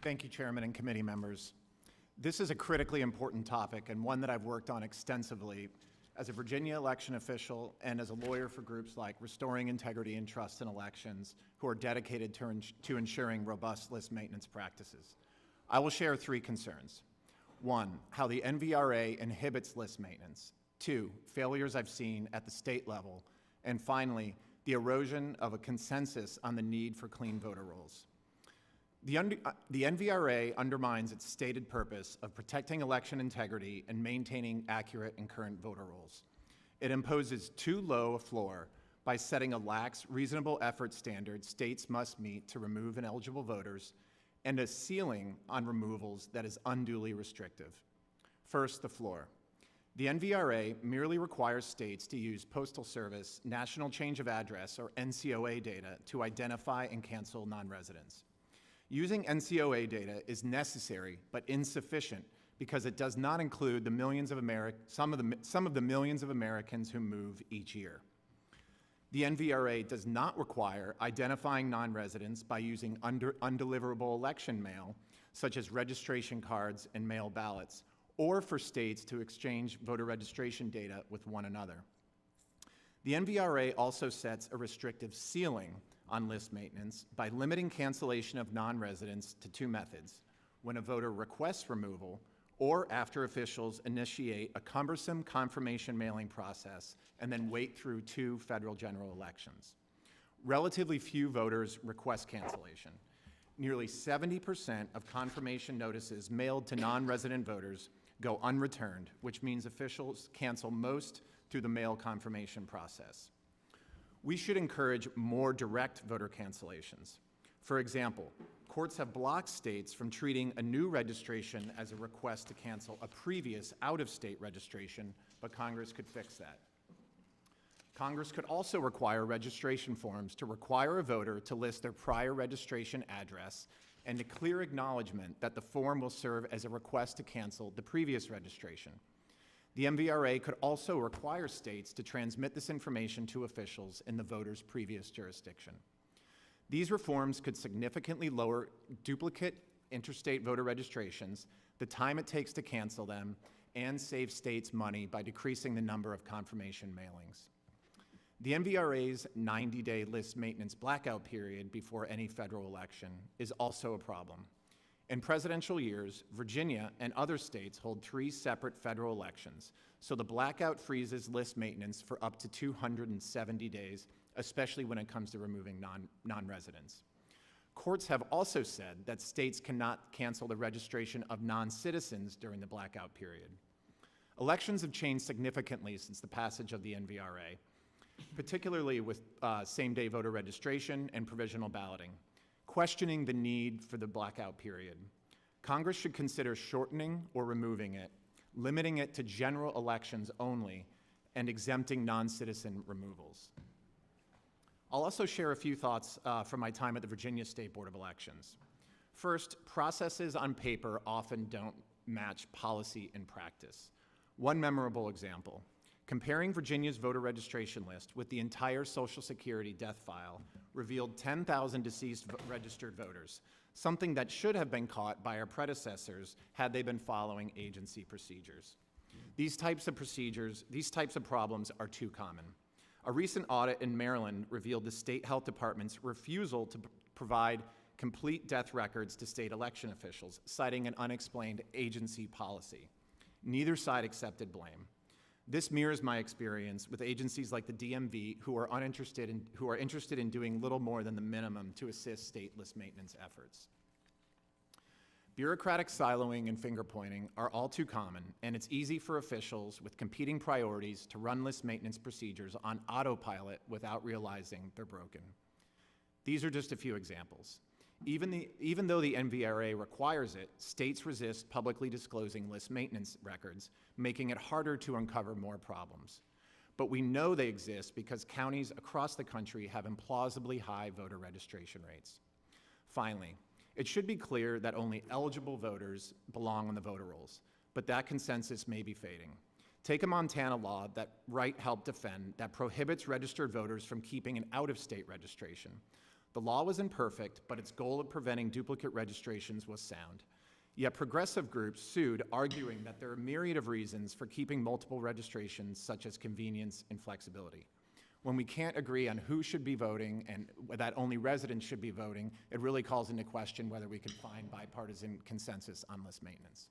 Thank you, Chairman and committee members. This is a critically important topic and one that I've worked on extensively as a Virginia election official and as a lawyer for groups like Restoring Integrity and Trust in Elections, who are dedicated to ensuring robust list maintenance practices. I will share three concerns. One, how the NVRA inhibits list maintenance. Two, failures I've seen at the state level. And finally, the erosion of a consensus on the need for clean voter rolls. The NVRA undermines its stated purpose of protecting election integrity and maintaining accurate and current voter rolls. It imposes too low a floor by setting a lax, reasonable effort standard states must meet to remove ineligible voters and a ceiling on removals that is unduly restrictive. First, the floor. The NVRA merely requires states to use Postal Service National Change of Address, or NCOA data, to identify and cancel non-residents. Using NCOA data is necessary but insufficient because it does not include the millions of some of the millions of Americans who move each year. The NVRA does not require identifying non-residents by using undeliverable election mail, such as registration cards and mail ballots, or for states to exchange voter registration data with one another. The NVRA also sets a restrictive ceiling on list maintenance by limiting cancellation of non-residents to two methods: when a voter requests removal or after officials initiate a cumbersome confirmation mailing process and then wait through two federal general elections. Relatively few voters request cancellation. Nearly 70% of confirmation notices mailed to non-resident voters go unreturned, which means officials cancel most through the mail confirmation process. We should encourage more direct voter cancellations. For example, courts have blocked states from treating a new registration as a request to cancel a previous out-of-state registration, but Congress could fix that. Congress could also require registration forms to require a voter to list their prior registration address and a clear acknowledgement that the form will serve as a request to cancel the previous registration. The MVRA could also require states to transmit this information to officials in the voter's previous jurisdiction. These reforms could significantly lower duplicate interstate voter registrations, the time it takes to cancel them, and save states money by decreasing the number of confirmation mailings. The MVRA's 90-day list maintenance blackout period before any federal election is also a problem. In presidential years, Virginia and other states hold 3 separate federal elections, so the blackout freezes list maintenance for up to 270 days, especially when it comes to removing non-residents. Courts have also said that states cannot cancel the registration of non-citizens during the blackout period. Elections have changed significantly since the passage of the NVRA, particularly with same-day voter registration and provisional balloting, questioning the need for the blackout period. Congress should consider shortening or removing it, limiting it to general elections only, and exempting non-citizen removals. I'll also share a few thoughts from my time at the Virginia State Board of Elections. First, processes on paper often don't match policy in practice. One memorable example: comparing Virginia's voter registration list with the entire Social Security death file revealed 10,000 deceased registered voters, something that should have been caught by our predecessors had they been following agency procedures. These types of problems are too common. A recent audit in Maryland revealed the state health department's refusal to provide complete death records to state election officials, citing an unexplained agency policy. Neither side accepted blame. This mirrors my experience with agencies like the DMV who are interested in doing little more than the minimum to assist state list maintenance efforts. Bureaucratic siloing and finger-pointing are all too common, and it's easy for officials with competing priorities to run list maintenance procedures on autopilot without realizing they're broken. These are just a few examples. Even though the NVRA requires it, states resist publicly disclosing list maintenance records, making it harder to uncover more problems. But we know they exist because counties across the country have implausibly high voter registration rates. Finally, it should be clear that only eligible voters belong on the voter rolls, but that consensus may be fading. Take a Montana law that Wright helped defend that prohibits registered voters from keeping an out-of-state registration. The law was imperfect, but its goal of preventing duplicate registrations was sound. Yet progressive groups sued, arguing that there are a myriad of reasons for keeping multiple registrations, such as convenience and flexibility. When we can't agree on who should be voting and that only residents should be voting, it really calls into question whether we can find bipartisan consensus on list maintenance.